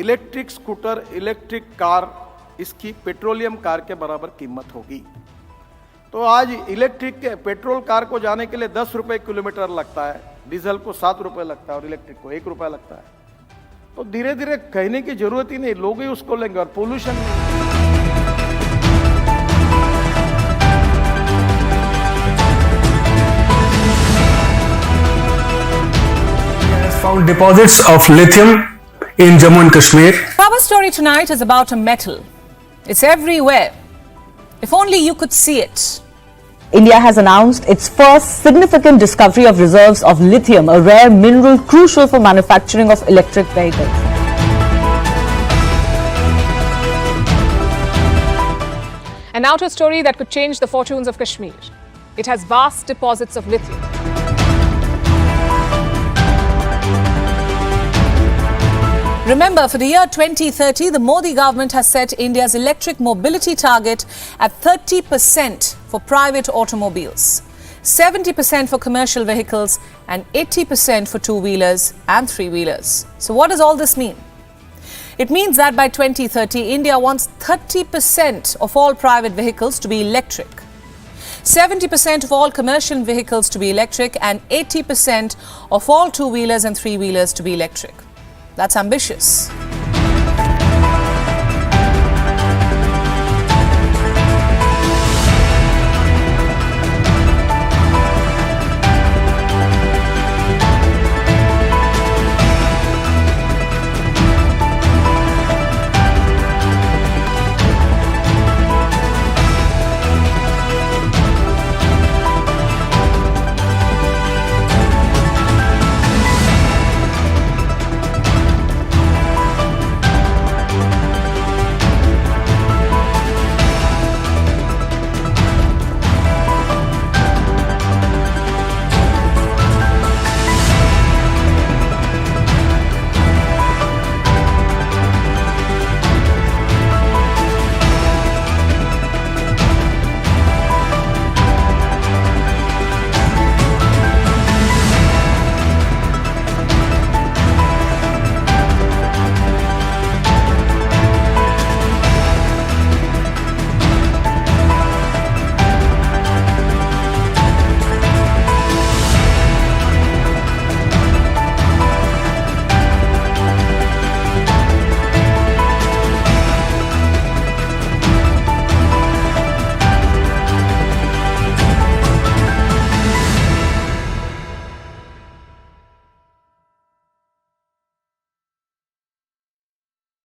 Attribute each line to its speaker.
Speaker 1: Electric scooter, electric car इसकी petroleum car के बराबर कीमत होगी। तो आज इलेक्ट्रिक के पेट्रोल कार को जाने के लिए 10 रुपये किलोमीटर लगता है, डीजल को 7 रुपये लगता है और इलेक्ट्रिक को 1 रुपया लगता है। तो धीरे धीरे कहने की जरूरत ही नहीं, लोग ही उसको लेंगे और pollution
Speaker 2: found deposits of lithium in Jammu and Kashmir.
Speaker 3: Our story tonight is about a metal. It's everywhere. If only you could see it.
Speaker 4: India has announced its first significant discovery of reserves of lithium, a rare mineral crucial for manufacturing of electric vehicles.
Speaker 5: And now to a story that could change the fortunes of Kashmir. It has vast deposits of lithium.
Speaker 3: Remember, for the year 2030, the Modi government has set India's electric mobility target at 30% for private automobiles, 70% for commercial vehicles and 80% for two-wheelers and three-wheelers. So what does all this mean? It means that by 2030, India wants 30% of all private vehicles to be electric, 70% of all commercial vehicles to be electric and 80% of all two-wheelers and three-wheelers to be electric. That's ambitious.